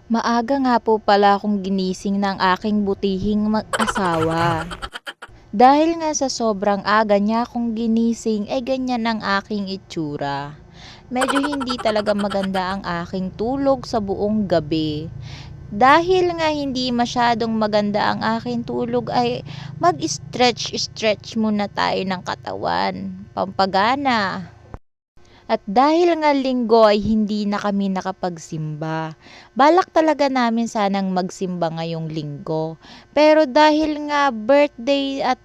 Maaga nga po pala akong ginising ng aking butihing mag-asawa. Dahil nga sa sobrang aga niya akong ginising ay ganyan ang aking itsura. Medyo hindi talaga maganda ang aking tulog sa buong gabi. Dahil nga hindi masyadong maganda ang aking tulog ay mag-stretch muna tayo ng katawan. Pampagana. At dahil nga linggo ay hindi na kami nakapagsimba. Balak talaga namin sanang magsimba ngayong linggo. Pero dahil nga birthday at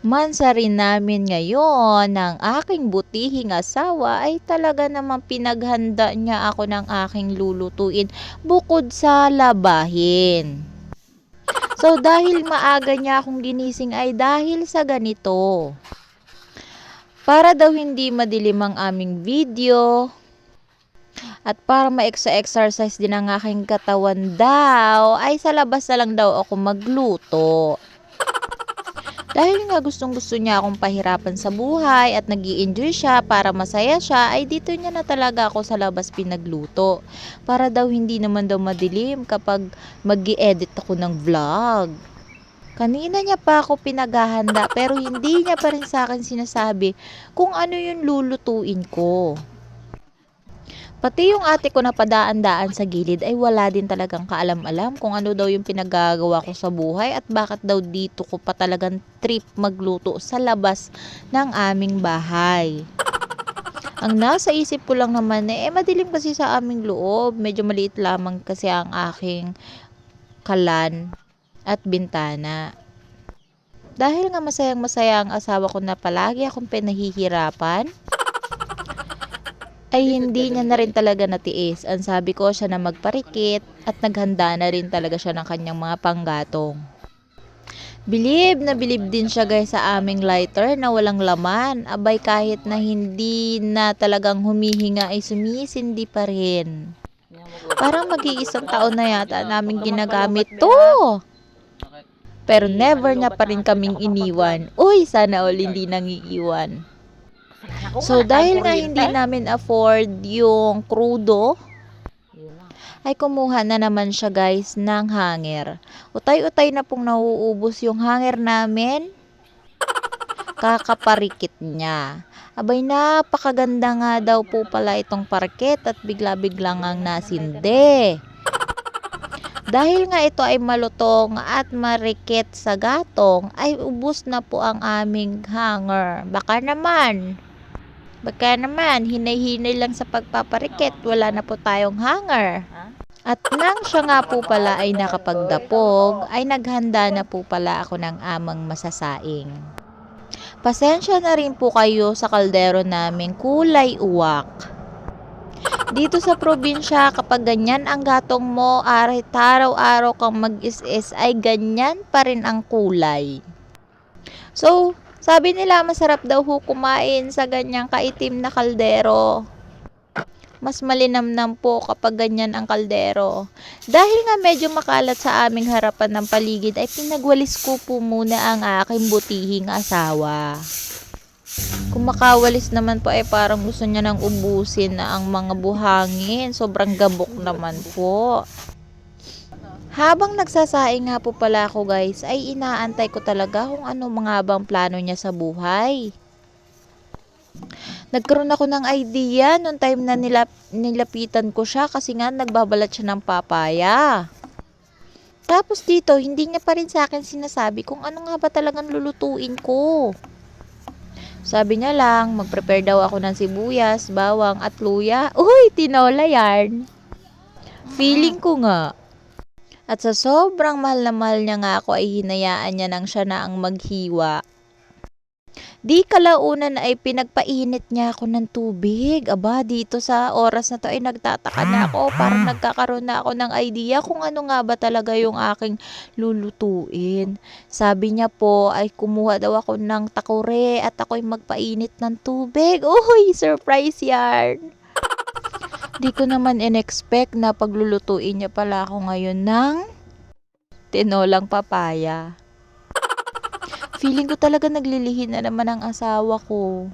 mansa rin namin ngayon ng aking butihing asawa ay talaga namang pinaghanda niya ako ng aking lulutuin bukod sa labahin. So dahil maaga niya akong ginising ay dahil sa ganito. Para daw hindi madilim ang aming video at para ma-exercise din ang aking katawan daw ay sa labas na lang daw ako magluto. Dahil nga gustong-gusto niya akong pahirapan sa buhay at nag-i-enjoy siya para masaya siya ay dito niya na talaga ako sa labas pinagluto. Para daw hindi naman daw madilim kapag mag-i-edit ako ng vlog. Kanina niya pa ako pinaghahanda pero hindi niya pa rin sa akin sinasabi kung ano yung lulutuin ko. Pati yung ate ko na padaan-daan sa gilid ay wala din talagang kaalam-alam kung ano daw yung pinagagawa ko sa buhay at bakit daw dito ko pa talagang trip magluto sa labas ng aming bahay. Ang nasa isip ko lang naman madilim kasi sa aming loob. Medyo maliit lamang kasi ang aking kalan at bintana. Dahil nga masayang-masaya ang asawa ko na palagi akong pinahihirapan, ay hindi niya na rin talaga natiis. Ang sabi ko siya na magparikit at naghanda na rin talaga siya ng kanyang mga panggatong. Bilib na bilib din siya guys sa aming lighter na walang laman. Abay kahit na hindi na talagang humihinga ay sumisindi pa rin. Parang mag-iisang taon na yata namin ginagamit to. Pero never niya pa rin kaming iniwan. Uy, sana all hindi nang iiwan. So, dahil nga hindi namin afford yung krudo, ay kumuha na naman siya guys ng hanger. Utay-utay na pong nauubos yung hanger namin. Kakaparikit niya. Abay, napakaganda nga daw po pala itong parket at bigla-bigla ngang nasinde. Dahil nga ito ay malutong at marikit sa gatong, ay ubos na po ang aming hanger. Baka naman, hinay-hinay lang sa pagpaparikit, wala na po tayong hanger. At nang siya nga po pala ay nakapagdapog, ay naghanda na po pala ako ng amang masasaing. Pasensya na rin po kayo sa kaldero namin kulay uwak. Dito sa probinsya, kapag ganyan ang gatong mo, araw-araw kang mag-is-is, ay ganyan pa rin ang kulay. So, sabi nila masarap daw kumain sa ganyang kaitim na kaldero. Mas malinamnam po kapag ganyan ang kaldero. Dahil nga medyo makalat sa aming harapan ng paligid, ay pinagwalis ko po muna ang aking butihing asawa. Kung makawalis naman po ay parang gusto niya nang ubusin na ang mga buhangin. Sobrang gabok naman po. Habang nagsasaing nga po pala ako guys, ay inaantay ko talaga kung ano mga bang plano niya sa buhay. Nagkaroon ako ng idea noong time na nilapitan ko siya kasi nga nagbabalat siya ng papaya. Tapos dito, hindi niya pa rin sa akin sinasabi kung ano nga ba talagang lulutuin ko. Sabi niya lang, mag-prepare daw ako ng sibuyas, bawang at luya. Uy, tinola yan. Feeling ko nga. At sa sobrang mahal na mahal niya nga ako ay hinayaan niya nang siya na ang maghiwa. Di kalaunan ay pinagpainit niya ako ng tubig. Aba, dito sa oras na to ay nagtataka na ako. Parang nagkakaroon na ako ng idea kung ano nga ba talaga yung aking lulutuin. Sabi niya po ay kumuha daw ako ng takore at ako'y magpainit ng tubig. Uy, surprise yarn! Di ko naman in-expect na paglulutuin niya pala ako ngayon ng tinolang papaya. Feeling ko talaga naglilihi na naman ang asawa ko.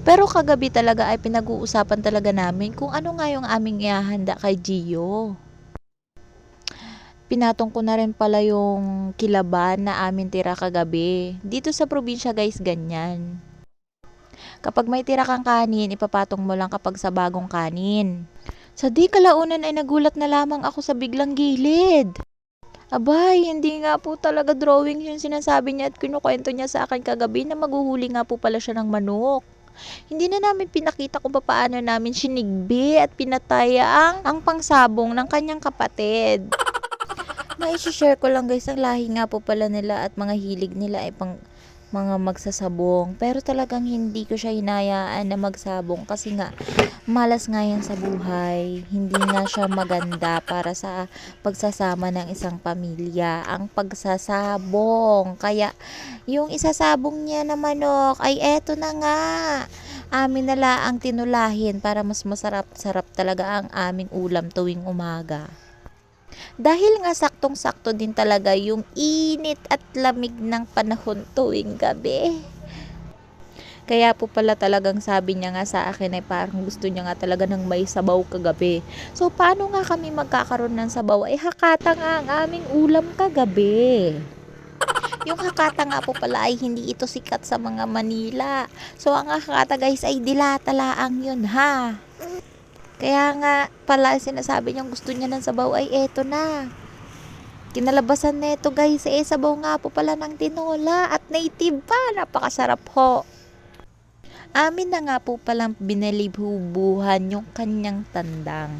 Pero kagabi talaga ay pinag-uusapan talaga namin kung ano nga yung aming ihahanda kay Gio. Pinatong ko na rin pala yung kilaban na amin tira kagabi. Dito sa probinsya guys, ganyan. Kapag may tira kang kanin, ipapatong mo lang kapag sa bagong kanin. Sa di kalaunan ay nagulat na lamang ako sa biglang gilid. Abay, hindi nga po talaga drawing yung sinasabi niya at kinukwento niya sa akin kagabi na maghuhuli nga po pala siya ng manok. Hindi na namin pinakita kung paano namin sinigbi at pinatay ang pangsabong ng kanyang kapatid. Mai-share ko lang guys, ang lahi nga po pala nila at mga hilig nila ay pang mga magsasabong. Pero talagang hindi ko siya hinayaan na magsabong kasi nga malas nga yan sa buhay. Hindi nga siya maganda para sa pagsasama ng isang pamilya. Ang pagsasabong. Kaya yung isasabong niya na manok ay eto na nga. Amin nala ang tinulahin para mas masarap-sarap talaga ang aming ulam tuwing umaga. Dahil nga saktong-sakto din talaga yung init at lamig ng panahon tuwing gabi. Kaya po pala talagang sabi niya nga sa akin ay parang gusto niya nga talaga ng may sabaw kagabi. So paano nga kami magkakaroon ng sabaw? Ay hakata nga ang aming ulam kagabi. Yung hakata nga po pala ay hindi ito sikat sa mga Manila. So ang hakata guys ay dilata laang yun ha. Kaya nga pala sinasabi niyang gusto niya ng sabaw ay eto na. Kinalabasan neto guys sabaw nga po pala ng tinola at native pa. Napakasarap ho. Amin na nga po palang binalibubuhan yung kanyang tandang.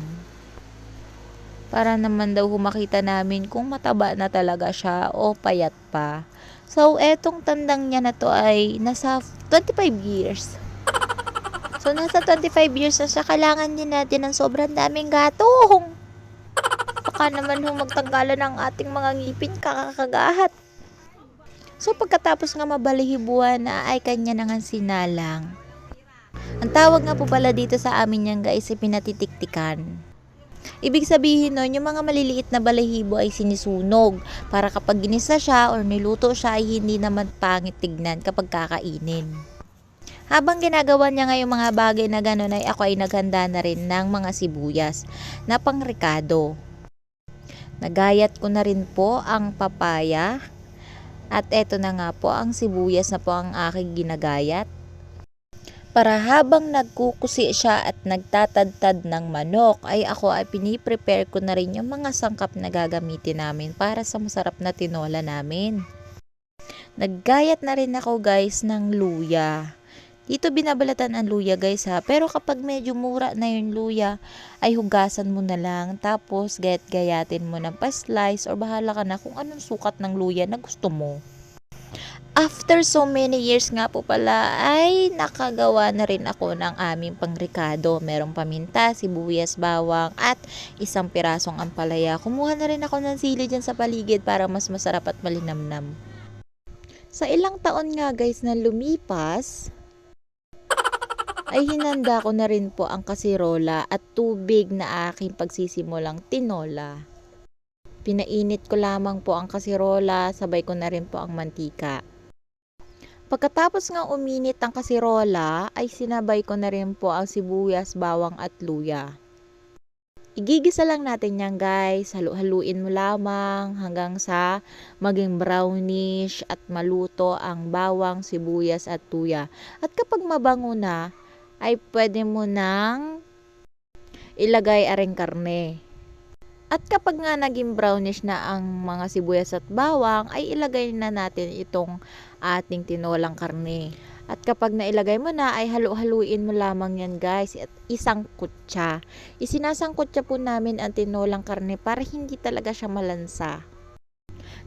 Para naman daw makita namin kung mataba na talaga siya o payat pa. So etong tandang niya na to ay nasa 25 years. So, nasa 25 years na siya, kailangan din natin ng sobrang daming gatong. Baka naman magtanggalan ng ating mga ngipin, kakakagahat. So, pagkatapos nga mabalihibuan na ay kanya nang sinalang. Ang tawag nga po pala dito sa amin yan guys, ay pinatitiktikan. Ibig sabihin nun, yung mga maliliit na balahibo ay sinisunog para kapag ginisa siya or niluto siya ay hindi naman pangit tignan kapag kakainin. Habang ginagawa niya nga yung mga bagay na gano'n ay ako ay naghanda na rin ng mga sibuyas na pangrikado. Nagayat ko na rin po ang papaya at eto na nga po ang sibuyas na po ang aking ginagayat. Para habang nagkukusi siya at nagtatadtad ng manok ay ako ay piniprepare ko na rin yung mga sangkap na gagamitin namin para sa masarap na tinola namin. Naggayat na rin ako guys ng luya. Dito binabalatan ang luya guys ha. Pero kapag medyo mura na yung luya, ay hugasan mo na lang. Tapos gayatin mo ng pa-slice or bahala ka na kung anong sukat ng luya na gusto mo. After so many years nga po pala ay nakagawa na rin ako ng aming pangrikado. Merong paminta, sibuyas, bawang at isang pirasong ampalaya. Kumuha na rin ako ng sili dyan sa paligid para mas masarap at malinamnam. Sa ilang taon nga guys na lumipas, ay hinanda ko na rin po ang kasirola at tubig na aking pagsisimulang tinola. Pinainit ko lamang po ang kasirola, sabay ko na rin po ang mantika. Pagkatapos nga uminit ang kasirola, ay sinabay ko na rin po ang sibuyas, bawang at luya. Igigisa lang natin yan guys, halu-haluin mo lamang hanggang sa maging brownish at maluto ang bawang, sibuyas at luya. At kapag mabango na, ay pwede mo nang ilagay aring karne. At kapag nga naging brownish na ang mga sibuyas at bawang, ay ilagay na natin itong ating tinolang karne. At kapag nailagay mo na, ay halu-haluin mo lamang yan guys. At isang kutsa. Isinasangkutsa po namin ang tinolang karne para hindi talaga siya malansa.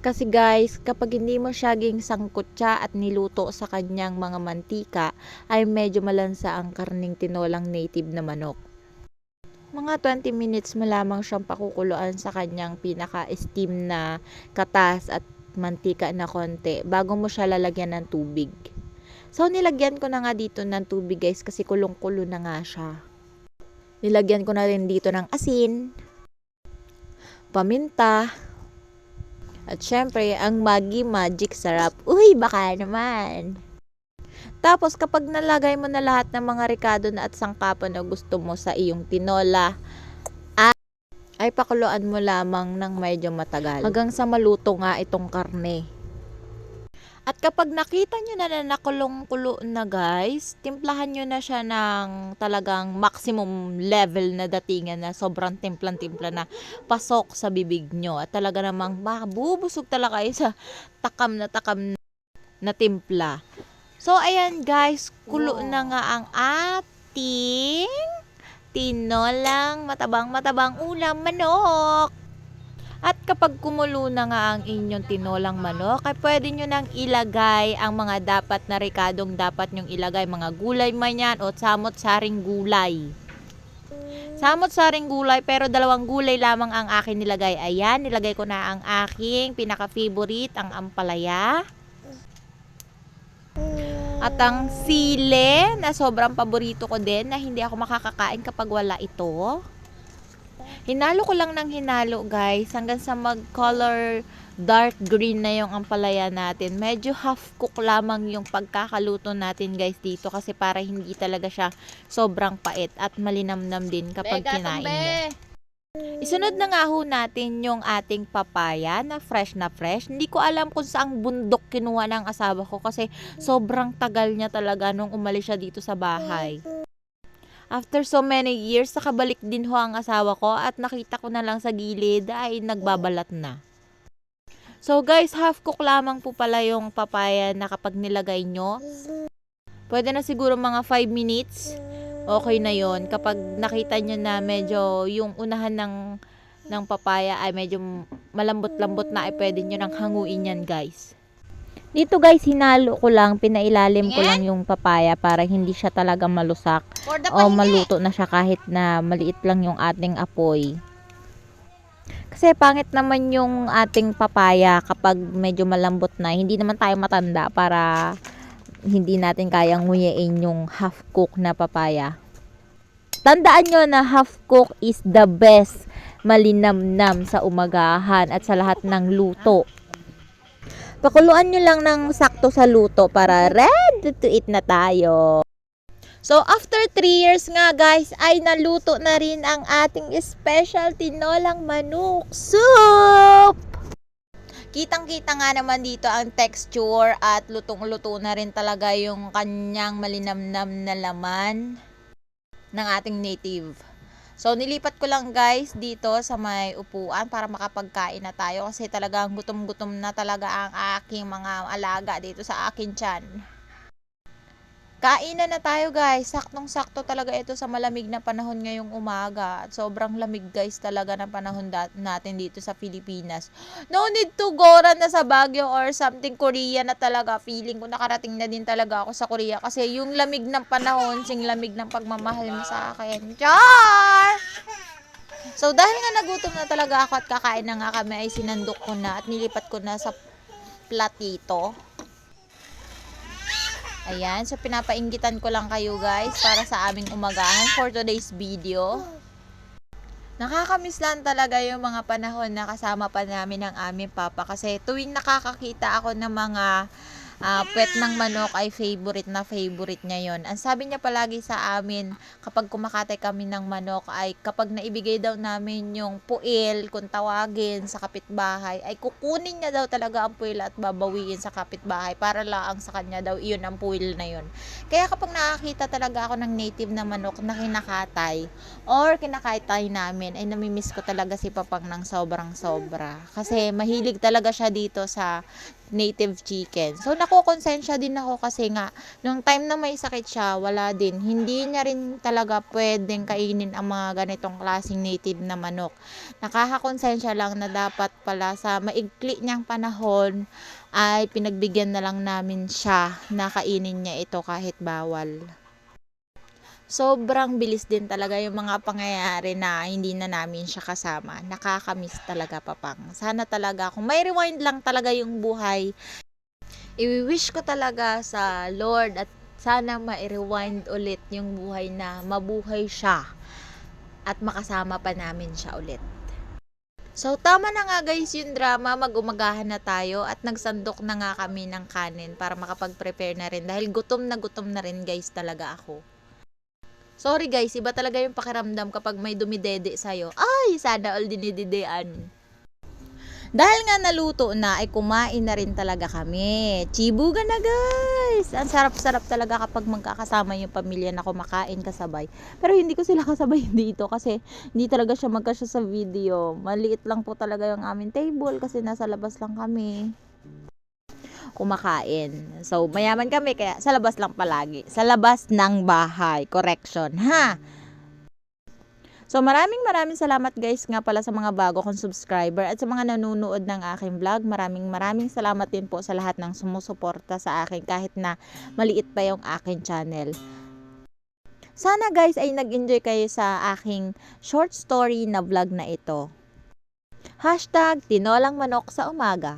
Kasi guys, kapag hindi mo siya sangkutsa at niluto sa kanyang mga mantika, ay medyo malansa ang karning tinolang native na manok. Mga 20 minutes mo lamang siyang pakukuluan sa kanyang pinaka-steam na katas at mantika na konti bago mo siya lalagyan ng tubig. So, nilagyan ko na nga dito ng tubig guys kasi kulong-kulo na nga siya. Nilagyan ko na rin dito ng asin, paminta, at syempre, ang Maggi Magic Sarap. Uy, baka naman. Tapos, kapag nalagay mo na lahat ng mga ricado na at sangkapan na gusto mo sa iyong tinola, ay pakuluan mo lamang ng medyo matagal hanggang sa maluto nga itong karne. At kapag nakita nyo na nakulong-kulo na guys, timplahan nyo na siya ng talagang maximum level na datingan na sobrang timplan-timpla na pasok sa bibig nyo. At talaga namang mabubusog talaga kayo sa takam na timpla. So ayan guys, kulo na nga ang ating tinolang matabang ulam manok. At kapag kumulo na nga ang inyong tinolang manok, ay pwede nyo nang ilagay ang mga dapat na rekadong dapat nyong ilagay. Mga gulay man yan o samot-saring gulay. Samot-saring gulay pero 2 gulay lamang ang akin nilagay. Ayan, nilagay ko na ang aking pinaka-favorite, ang ampalaya. At ang sile na sobrang paborito ko din na hindi ako makakakain kapag wala ito. Hinalo ko lang ng hinalo guys hanggang sa mag-color dark green na yung ampalaya natin. Medyo half cook lamang yung pagkakaluto natin guys dito kasi para hindi talaga siya sobrang pait at malinamnam din kapag kinain mo. Isunod na nga ho natin yung ating papaya na fresh na fresh. Hindi ko alam kung saang bundok kinuha ng asawa ko kasi sobrang tagal niya talaga nung umalis siya dito sa bahay. After so many years, nakabalik din ho ang asawa ko at nakita ko na lang sa gilid ay nagbabalat na. So guys, half cook lamang po pala yung papaya na kapag nilagay nyo. Pwede na siguro mga 5 minutes. Okay na yon. Kapag nakita nyo na medyo yung unahan ng papaya ay medyo malambot-lambot na ay pwede nyo nang hanguin yan guys. Dito guys, hinalo ko lang, pinailalim ko lang yung papaya para hindi siya talaga malusak o maluto na siya kahit na maliit lang yung ating apoy. Kasi pangit naman yung ating papaya kapag medyo malambot na. Hindi naman tayo matanda para hindi natin kayang nguyain yung half cook na papaya. Tandaan nyo na half cook is the best malinamnam sa umagahan at sa lahat ng luto. Pakuluan nyo lang ng sakto sa luto para ready to eat na tayo. So, after 3 years nga guys, ay naluto na rin ang ating special tinolang manok soup! Kitang-kita nga naman dito ang texture at lutong-luto na rin talaga yung kanyang malinamnam na laman ng ating native. So, nilipat ko lang guys dito sa may upuan para makapagkain na tayo kasi talagang gutom-gutom na talaga ang aking mga alaga dito sa akin tiyan. Kainan na tayo guys. Saktong-sakto talaga ito sa malamig na panahon ngayong umaga. At sobrang lamig guys talaga ng panahon natin dito sa Pilipinas. No need to go na sa Baguio or something Korea na talaga. Feeling ko nakarating na din talaga ako sa Korea. Kasi yung lamig ng panahon, sing lamig ng pagmamahal mo sa akin. Char! So dahil nga nagutom na talaga ako at kakain na nga kami ay sinandok ko na at nilipat ko na sa platito. Ayan, so pinapainggitan ko lang kayo guys para sa aming umagahan for today's video. Nakakamiss lang talaga yung mga panahon na kasama pa namin ng aming papa kasi tuwing nakakakita ako ng mga puwet ng manok ay favorite niya yon. Ang sabi niya palagi sa amin kapag kumakatay kami ng manok ay kapag naibigay daw namin yung puwil kung tawagin sa kapitbahay ay kukunin niya daw talaga ang puwil at babawiin sa kapitbahay para lang sa kanya daw iyon ang puwil na yon. Kaya kapag nakakita talaga ako ng native na manok na kinakatay or kinakatay namin ay namimiss ko talaga si papang ng sobrang sobra kasi mahilig talaga siya dito sa native chicken. So, nakokonsensya din ako kasi nga, nung time na may sakit siya, wala din. Hindi niya rin talaga pwedeng kainin ang mga ganitong klaseng native na manok. Nakakakonsensya lang na dapat pala sa maigli niyang panahon ay pinagbigyan na lang namin siya na kainin niya ito kahit bawal. Sobrang bilis din talaga yung mga pangyayari na hindi na namin siya kasama. Nakakamiss talaga papang. Sana talaga kung may rewind lang talaga yung buhay, i-wish ko talaga sa Lord at sana ma-rewind ulit yung buhay na mabuhay siya at makasama pa namin siya ulit. So, tama na nga guys yung drama, mag-umagahan na tayo at nagsandok na nga kami ng kanin para makapag-prepare na rin dahil gutom na rin guys talaga ako. Sorry guys, iba talaga yung pakiramdam kapag may dumidede sa'yo. Ay, sana all dinididean. Dahil nga naluto na, ay kumain na rin talaga kami. Chibugan na guys! Ang sarap-sarap talaga kapag magkakasama yung pamilya na kumakain kasabay. Pero hindi ko sila kasabay dito kasi hindi talaga siya magkasya sa video. Maliit lang po talaga yung aming table kasi nasa labas lang kami kumakain. So, mayaman kami kaya sa labas lang palagi. Sa labas ng bahay. Correction, ha? So maraming salamat guys nga pala sa mga bago kong subscriber at sa mga nanonood ng aking vlog. Maraming salamat din po sa lahat ng sumusuporta sa akin kahit na maliit pa yung aking channel. Sana guys ay nag-enjoy kayo sa aking short story na vlog na ito. #tinolang manok sa umaga.